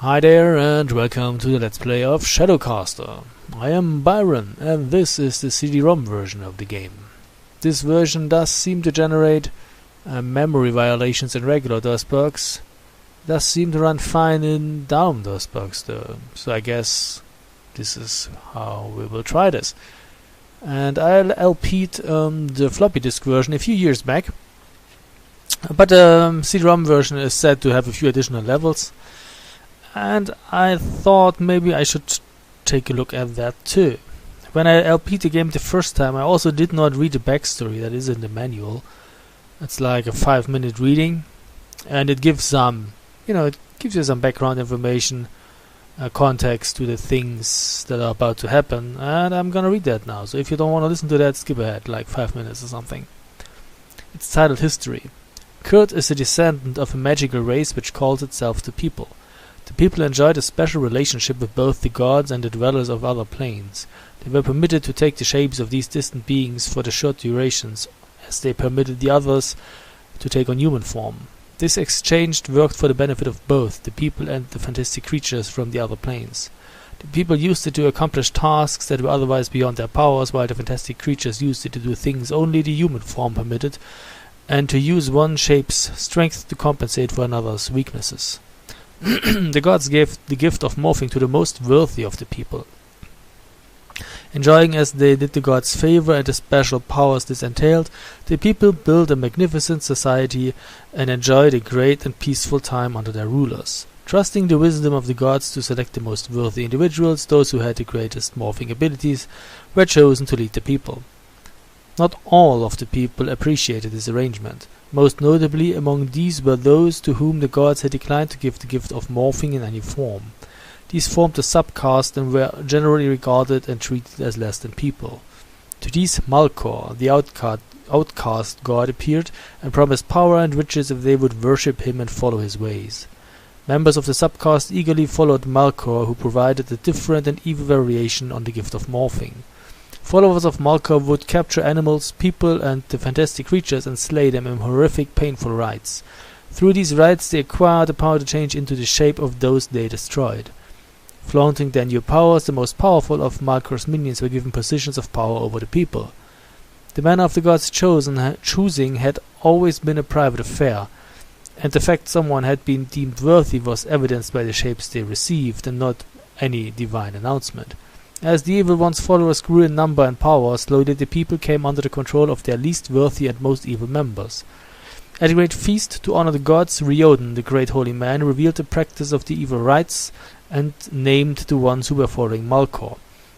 Hi there and welcome to the Let's Play of Shadowcaster. I am Byron and this is the CD-ROM version of the game. This version does seem to generate memory violations in regular DOS bugs. Does seem to run fine in DOM DOS bugs though, so I guess this is how we will try this. And I LP'd the floppy disk version a few years back, but the CD-ROM version is said to have a few additional levels. And I thought maybe I should take a look at that too. When I LP'd the game the first time, I also did not read the backstory that is in the manual. It's like a 5-minute reading, and it gives some, it gives you some background information, context to the things that are about to happen, and I'm gonna read that now. So if you don't want to listen to that, skip ahead, like 5 minutes or something. It's titled History. Kurt is a descendant of a magical race which calls itself the People. The people enjoyed a special relationship with both the gods and the dwellers of other planes. They were permitted to take the shapes of these distant beings for the short durations, as they permitted the others to take on human form. This exchange worked for the benefit of both the people and the fantastic creatures from the other planes. The people used it to accomplish tasks that were otherwise beyond their powers, while the fantastic creatures used it to do things only the human form permitted, and to use one shape's strength to compensate for another's weaknesses. The gods gave the gift of morphing to the most worthy of the people. Enjoying as they did the gods' favor and the special powers this entailed, the people built a magnificent society and enjoyed a great and peaceful time under their rulers. Trusting the wisdom of the gods to select the most worthy individuals, those who had the greatest morphing abilities were chosen to lead the people. Not all of the people appreciated this arrangement. Most notably among these were those to whom the gods had declined to give the gift of morphing in any form. These formed a subcaste and were generally regarded and treated as less than people. To these Malkor, the outcast god, appeared and promised power and riches if they would worship him and follow his ways. Members of the subcaste eagerly followed Malkor, who provided a different and evil variation on the gift of morphing. Followers of Malkor would capture animals, people, and the fantastic creatures and slay them in horrific, painful rites. Through these rites they acquired the power to change into the shape of those they destroyed. Flaunting their new powers, the most powerful of Malkor's minions were given positions of power over the people. The manner of the gods' choosing had always been a private affair, and the fact someone had been deemed worthy was evidenced by the shapes they received, and not any divine announcement. As the Evil One's followers grew in number and power, slowly the people came under the control of their least worthy and most evil members. At a great feast to honor the gods, Riordan, the great holy man, revealed the practice of the evil rites and named the ones who were following Malkor.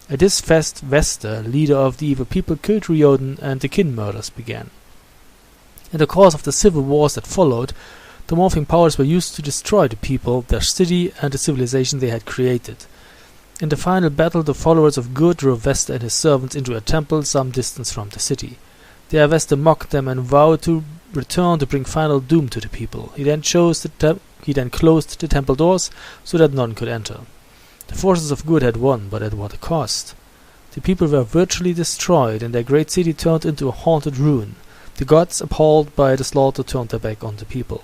At this fest, Vester, leader of the evil people, killed Riordan, and the kin murders began. In the course of the civil wars that followed, the morphing powers were used to destroy the people, their city, and the civilization they had created. In the final battle, the followers of Good drove Vester and his servants into a temple some distance from the city. There Vester mocked them and vowed to return to bring final doom to the people. He then closed the temple doors so that none could enter. The forces of Good had won, but at what a cost. The people were virtually destroyed, and their great city turned into a haunted ruin. The gods, appalled by the slaughter, turned their back on the people.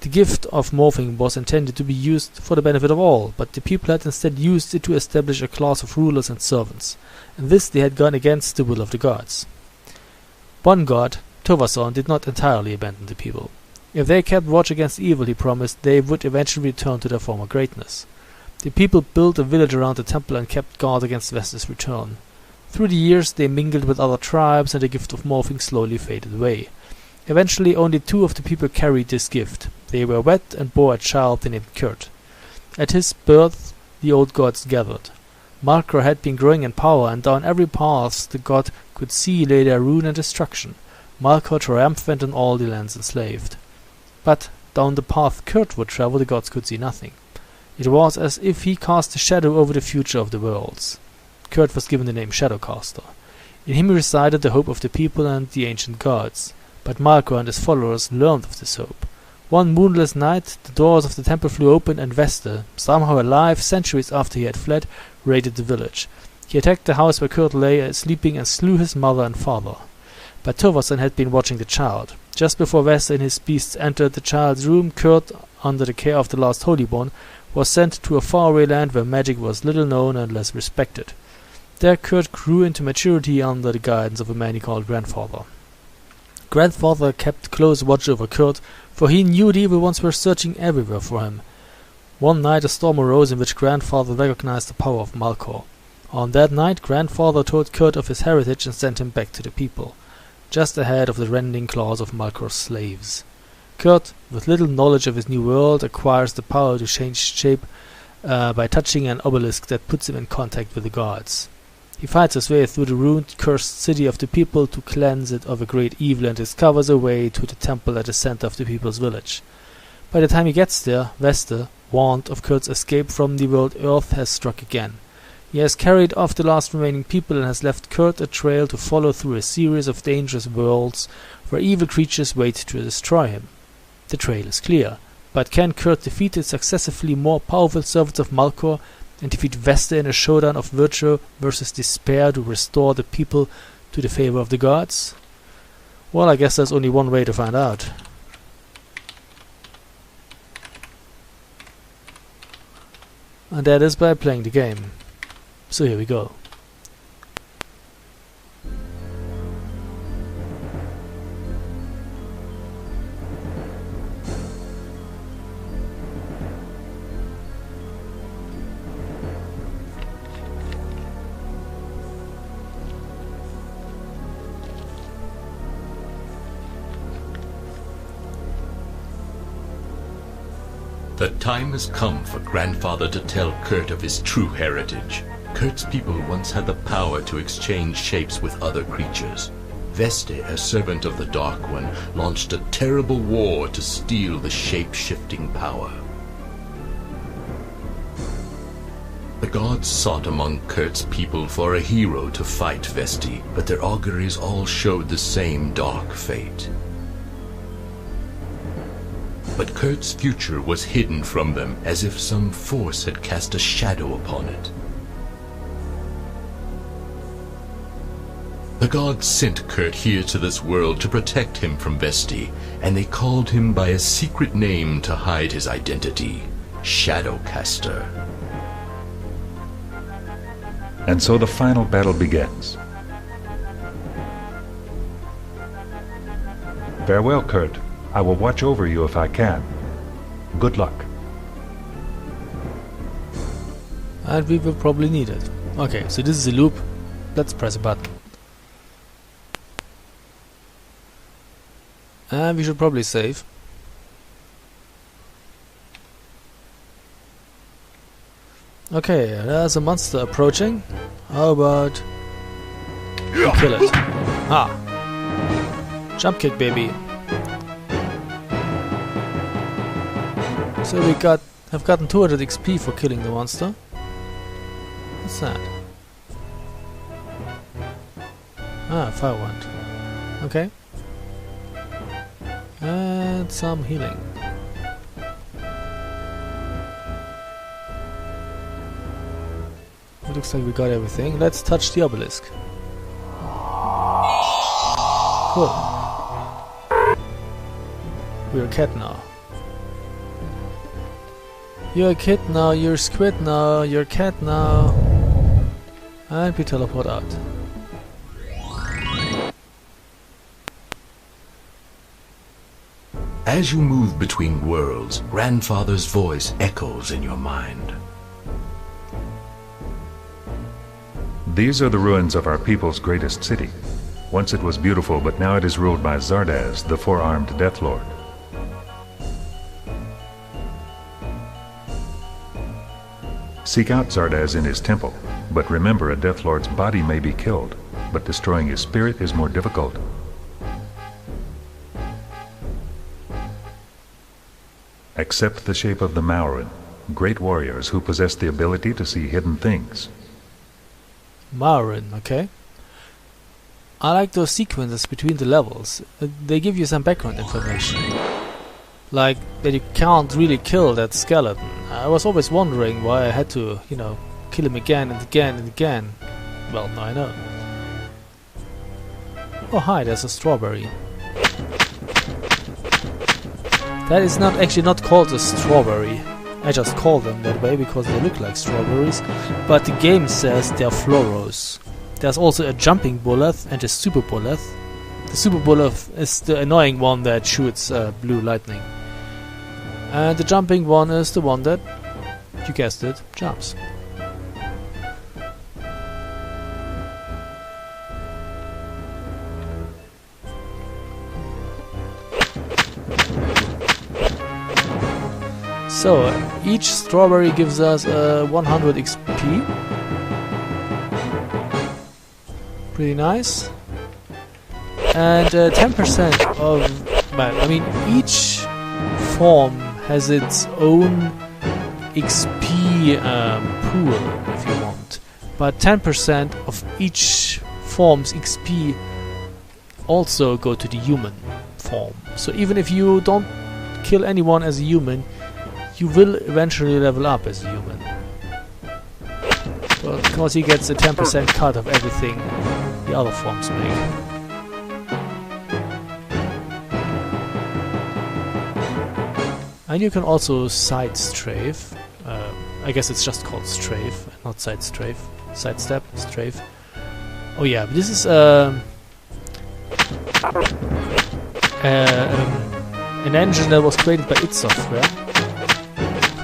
The gift of morphing was intended to be used for the benefit of all, but the people had instead used it to establish a class of rulers and servants. In this they had gone against the will of the gods. One god, Tovason, did not entirely abandon the people. If they kept watch against evil, he promised, they would eventually return to their former greatness. The people built a village around the temple and kept guard against Vester's return. Through the years they mingled with other tribes, and the gift of morphing slowly faded away. Eventually only 2 of the people carried this gift. They were wed and bore a child they named Kurt. At his birth the old gods gathered. Malkor had been growing in power, and down every path the god could see lay their ruin and destruction. Malkor triumphant in all the lands enslaved. But down the path Kurt would travel the gods could see nothing. It was as if he cast a shadow over the future of the worlds. Kurt was given the name Shadowcaster. In him resided the hope of the people and the ancient gods. But Malkor and his followers learned of this hope. One moonless night, the doors of the temple flew open, and Vester, somehow alive centuries after he had fled, raided the village. He attacked the house where Kurt lay sleeping and slew his mother and father. But Tovason had been watching the child. Just before Vester and his beasts entered the child's room, Kurt under the care of the last Holy One, was sent to a faraway land where magic was little known and less respected. There Kurt grew into maturity under the guidance of a man he called Grandfather. Grandfather kept close watch over Kurt, for he knew the evil ones were searching everywhere for him. One night a storm arose in which Grandfather recognized the power of Malkor. On that night Grandfather told Kurt of his heritage and sent him back to the people, just ahead of the rending claws of Malkor's slaves. Kurt, with little knowledge of his new world, acquires the power to change shape by touching an obelisk that puts him in contact with the gods. He fights his way through the ruined, cursed city of the people to cleanse it of a great evil and discovers a way to the temple at the center of the people's village. By the time he gets there, Veste, warned of Kurt's escape from the world Earth, has struck again. He has carried off the last remaining people and has left Kurt a trail to follow through a series of dangerous worlds where evil creatures wait to destroy him. The trail is clear, but can Kurt defeat the successively more powerful servants of Malkor and defeat Veste in a showdown of virtue versus despair to restore the people to the favor of the gods? Well, I guess there's only one way to find out. And that is by playing the game. So here we go. The time has come for Grandfather to tell Kurt of his true heritage. Kurt's people once had the power to exchange shapes with other creatures. Veste, a servant of the Dark One, launched a terrible war to steal the shape-shifting power. The gods sought among Kurt's people for a hero to fight Veste, but their auguries all showed the same dark fate. But Kurt's future was hidden from them, as if some force had cast a shadow upon it. The gods sent Kurt here to this world to protect him from Veste, and they called him by a secret name to hide his identity, Shadowcaster. And so the final battle begins. Farewell, Kurt. I will watch over you if I can. Good luck. And we will probably need it. Okay, so this is a loop. Let's press a button. And we should probably save. Okay, there's a monster approaching. How about we kill it? Ah! Jump kick, baby. So we have gotten 200 XP for killing the monster. What's that? Ah, fire wand. Okay. And some healing. It looks like we got everything. Let's touch the obelisk. Cool. We're a cat now. You're a kid now, you're a squid now, you're a cat now. And we teleport out. As you move between worlds, Grandfather's voice echoes in your mind. These are the ruins of our people's greatest city. Once it was beautiful, but now it is ruled by Zardaz, the four-armed Death Lord. Seek out Zardaz in his temple, but remember a Death Lord's body may be killed, but destroying his spirit is more difficult. Accept the shape of the Maurin, great warriors who possess the ability to see hidden things. Maurin, okay. I like those sequences between the levels. They give you some background information. Like that you can't really kill that skeleton. I was always wondering why I had to, kill him again and again and again. Well, now I know. Oh hi, there's a strawberry. That is not actually not called a strawberry. I just call them that way because they look like strawberries, but the game says they're floros. There's also a jumping bulleth and a super bulleth. The super bulleth is the annoying one that shoots blue lightning. And the jumping one is the one that, you guessed it, jumps. So, each strawberry gives us 100 XP. Pretty nice. And 10% of... well, I mean, each form has its own XP pool, if you want. But 10% of each form's XP also go to the human form. So even if you don't kill anyone as a human, you will eventually level up as a human. Well, because he gets a 10% cut of everything the other forms make. And you can also side strafe. I guess it's just called strafe, not side strafe. Sidestep, strafe. Oh yeah, this is an engine that was created by id Software.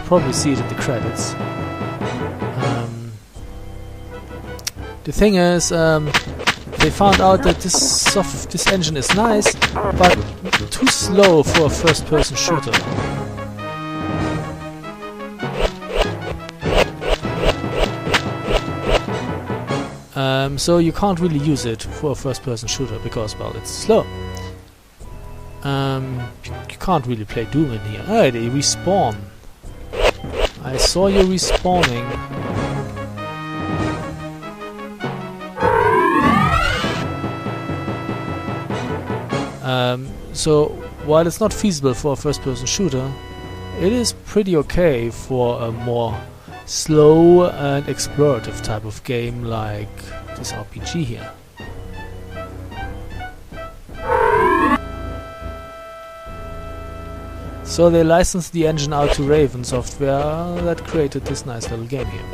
Probably see it in the credits. The thing is, they found out that this engine is nice, but too slow for a first-person shooter. So you can't really use it for a first-person shooter because, well, it's slow. You can't really play Doom in here. Hey, they respawn. I saw you respawning. So, while it's not feasible for a first-person shooter, it is pretty okay for a more slow and explorative type of game like this RPG here. So they licensed the engine out to Raven Software that created this nice little game here.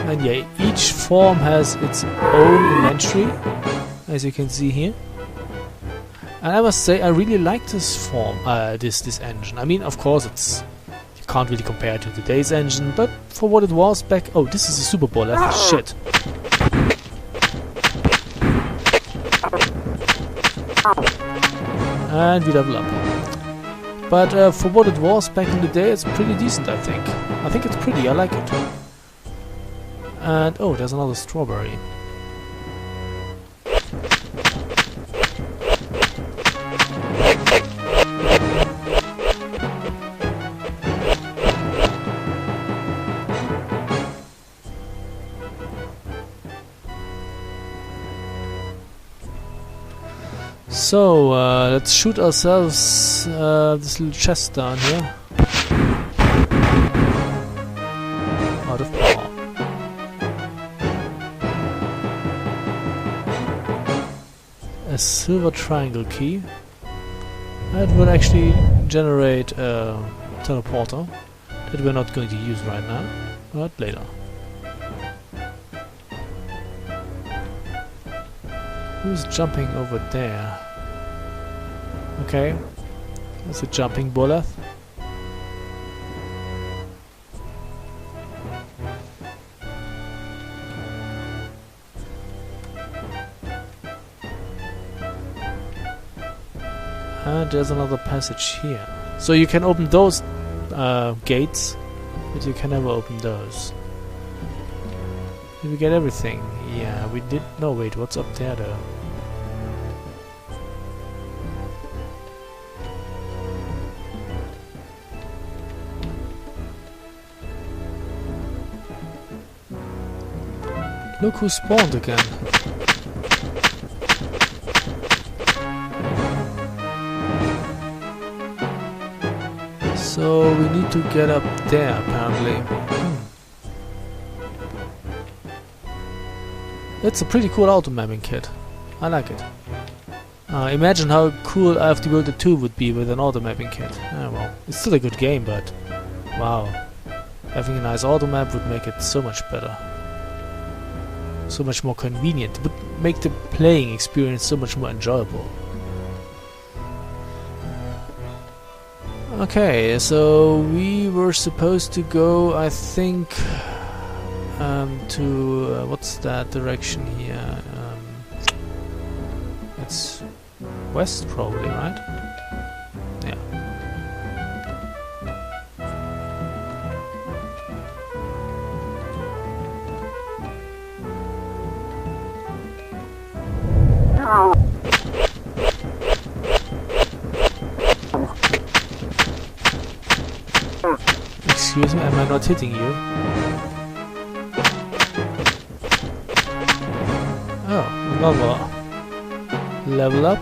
And yeah, each form has its own inventory, as you can see here. And I must say, I really like this form, this engine. I mean, of course, you can't really compare it to today's engine, but for what it was back... Oh, this is a Super Bowl, that's shit. And we level up. But for what it was back in the day, it's pretty decent, I think. I think it's pretty, I like it. And oh, there's another strawberry. So, let's shoot ourselves this little chest down here. Out of power. A silver triangle key. That will actually generate a teleporter that we're not going to use right now, but later. Who's jumping over there? Okay, that's a jumping bullet. And there's another passage here. So you can open those gates, but you can never open those. Did we get everything? Yeah, we did. No, wait, what's up there though? Look who spawned again. So we need to get up there apparently. It's a pretty cool auto mapping kit. I like it. Imagine how cool I Have to Build a 2 would be with an auto mapping kit. Well, it's still a good game, but wow. Having a nice auto map would make it so much better. So much more convenient. It would make the playing experience so much more enjoyable. Okay, so we were supposed to go, I think, to what's that direction here? It's west, probably, right? Yeah. Excuse me, am I not hitting you? Oh, another level up.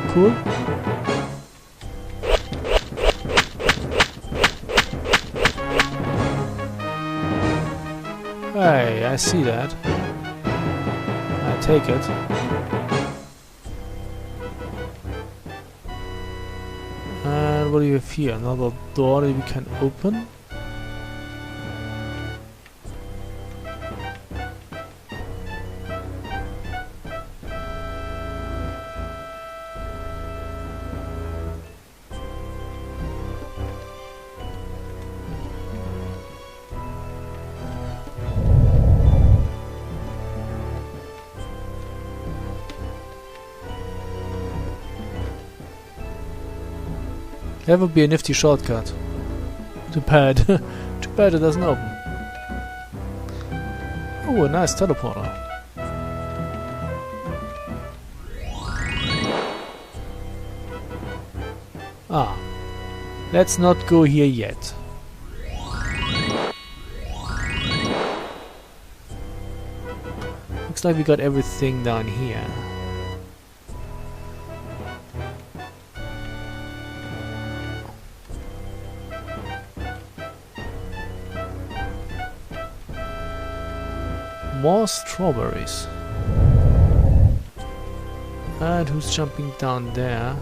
Cool. Hey, I see that. I take it. And what do you have here? Another door that we can open. That would be a nifty shortcut. Too bad. Too bad it doesn't open. Oh, a nice teleporter. Ah. Let's not go here yet. Looks like we got everything down here. More strawberries. And who's jumping down there?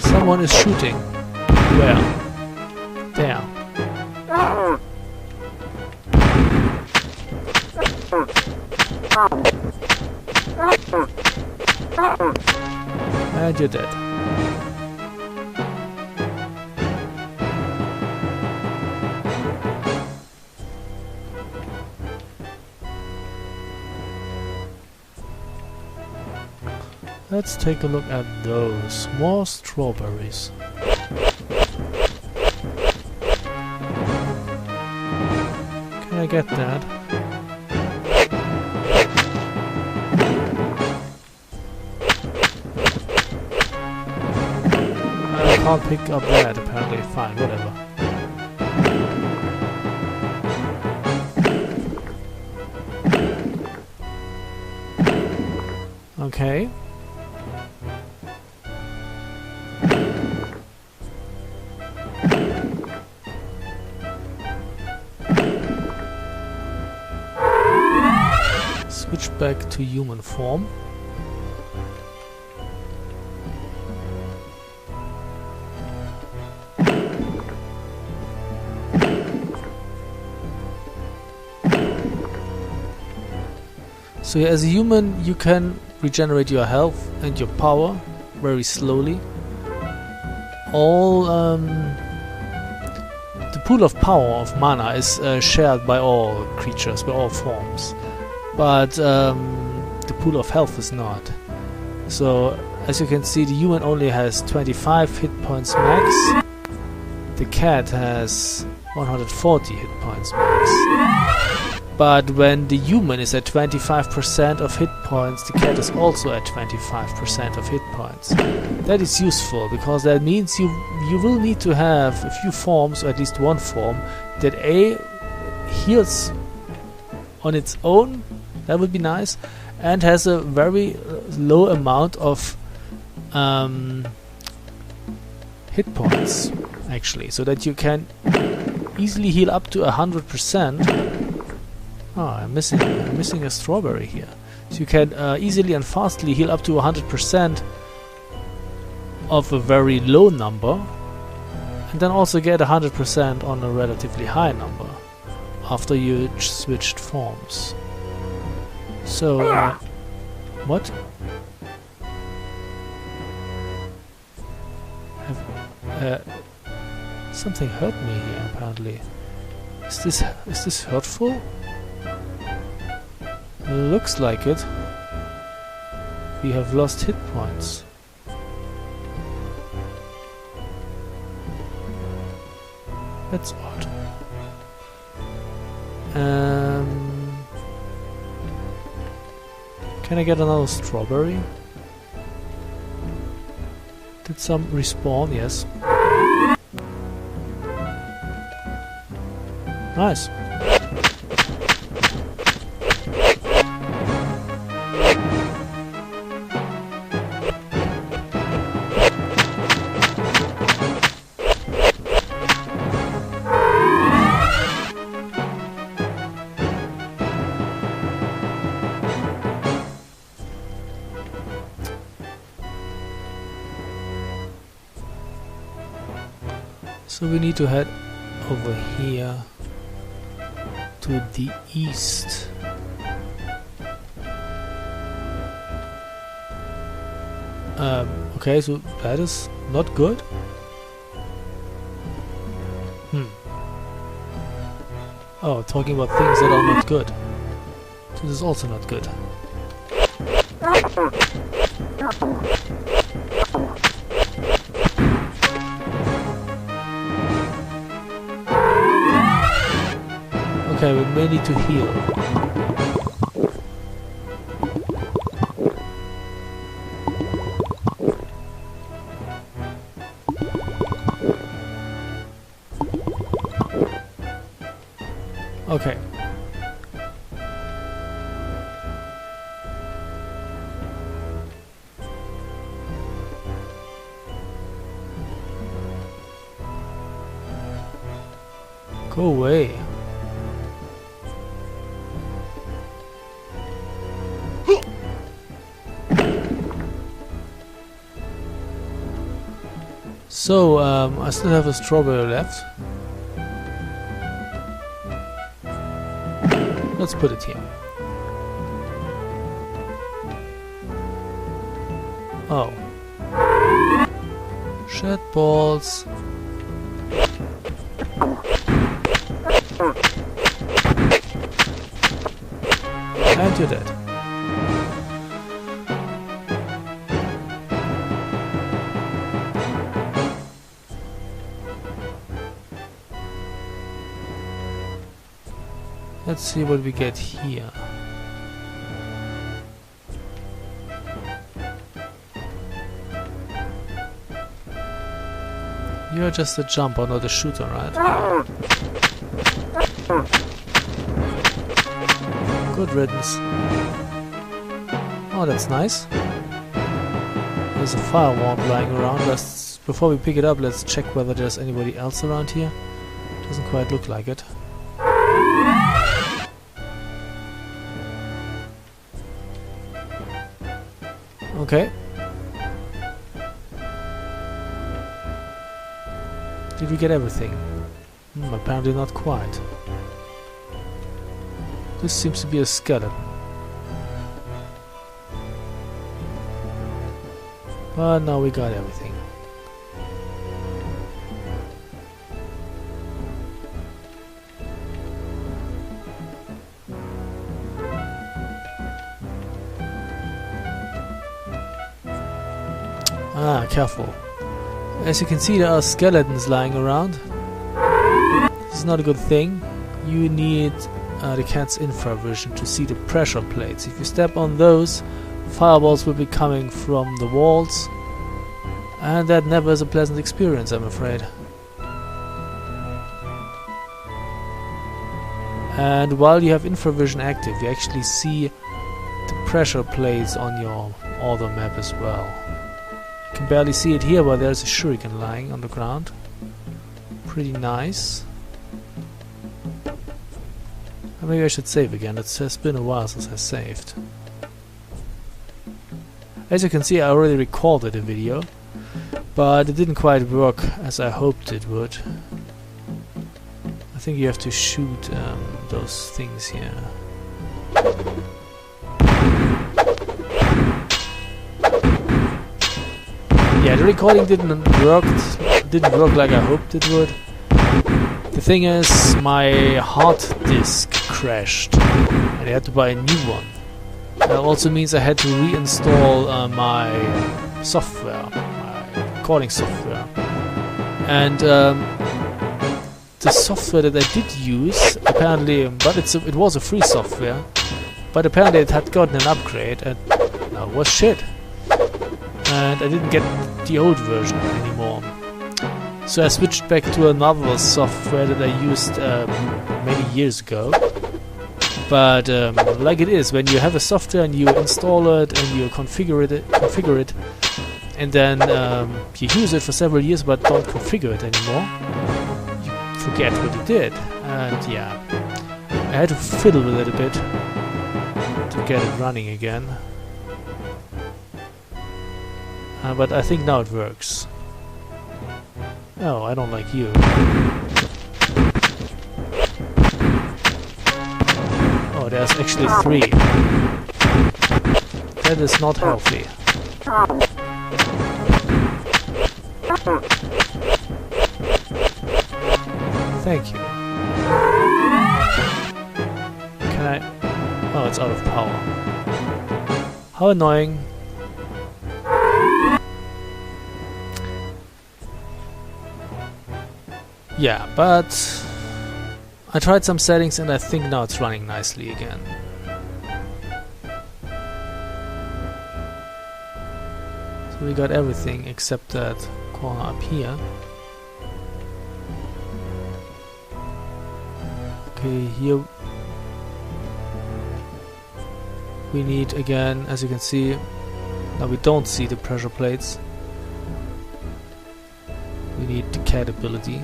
Someone is shooting. Where? There. And you're dead. Let's take a look at those. More strawberries. Can I get that? I can't pick up that apparently. Fine, whatever. Okay. Switch back to human form. So yeah, as a human you can regenerate your health and your power very slowly. All the pool of power of mana is shared by all creatures, by all forms. But the pool of health is not. So as you can see, the human only has 25 hit points max. The cat has 140 hit points max. But when the human is at 25% of hit points, the cat is also at 25% of hit points. That is useful, because that means you will need to have a few forms, or at least one form, that A, heals on its own, that would be nice, and has a very low amount of hit hit points, actually, so that you can easily heal up to 100%. Oh, I'm missing a strawberry here. So you can easily and fastly heal up to 100% of a very low number, and then also get 100% on a relatively high number after you switched forms. So, what? Something hurt me here, apparently. Is this hurtful? Looks like it. We have lost hit points. That's odd. Can I get another strawberry? Did some respawn? Yes. Nice. So we need to head over here to the east. Okay, so that is not good. Oh, talking about things that are not good. This is also not good. Okay, we may need to heal. Okay. Go away. So, I still have a strawberry left. Let's put it here. Oh. Shed balls. And you're dead. Let's see what we get here. You're just a jumper, not a shooter, right? Good riddance. Oh, that's nice. There's a fire wand lying around. Before we pick it up, let's check whether there's anybody else around here. Doesn't quite look like it. Okay. Did we get everything? Apparently not quite. This seems to be a skeleton. But now we got everything. Ah, careful. As you can see, there are skeletons lying around. This is not a good thing. You need the cat's infravision to see the pressure plates. If you step on those, fireballs will be coming from the walls, and that never is a pleasant experience, I'm afraid. And while you have infravision active, you actually see the pressure plates on your auto map as well. Can barely see it here, but there's a shuriken lying on the ground. Pretty nice. Maybe I should save again. It has been a while since I saved. As you can see, I already recorded a video, but it didn't quite work as I hoped it would. I think you have to shoot those things here. Yeah, the recording didn't work like I hoped it would. The thing is, my hard disk crashed and I had to buy a new one. That also means I had to reinstall my software, my recording software. And the software that I did use, apparently, but it was a free software, but apparently it had gotten an upgrade and now it was shit. And I didn't get the old version anymore. So I switched back to another software that I used many years ago. But like it is, when you have a software and you install it and you configure it, and then you use it for several years but don't configure it anymore, you forget what you did. And yeah, I had to fiddle with it a bit to get it running again. But I think now it works. Oh, I don't like you. Oh, there's actually 3. That is not healthy. Thank you. Can I... Oh, it's out of power. How annoying. Yeah, but I tried some settings and I think now it's running nicely again. So we got everything except that corner up here. Okay, here we need again, as you can see, now we don't see the pressure plates. We need the cat ability.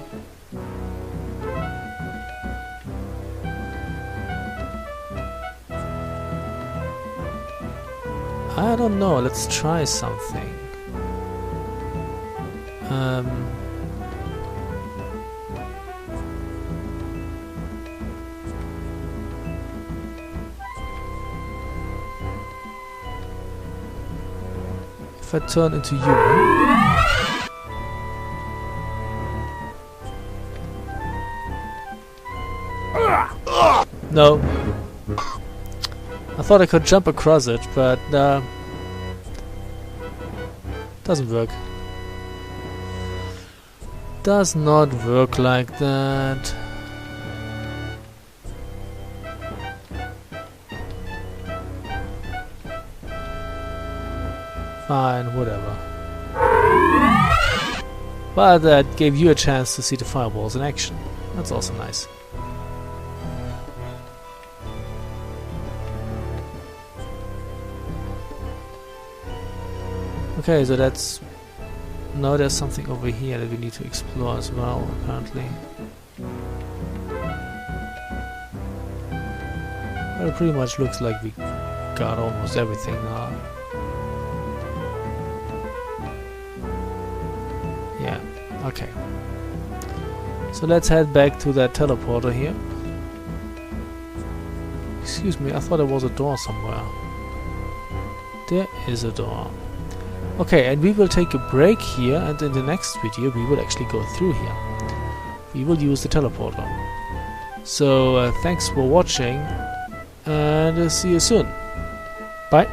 I don't know, let's try something. If I turn into you... No. I thought I could jump across it, but doesn't work. Does not work like that. Fine, whatever. But that gave you a chance to see the fireballs in action. That's also nice. Okay, so that's... Now there's something over here that we need to explore as well, apparently. Well, it pretty much looks like we got almost everything now. Yeah, okay. So let's head back to that teleporter here. Excuse me, I thought there was a door somewhere. There is a door. Okay, and we will take a break here, and in the next video we will actually go through here. We will use the teleporter. So thanks for watching, and see you soon. Bye.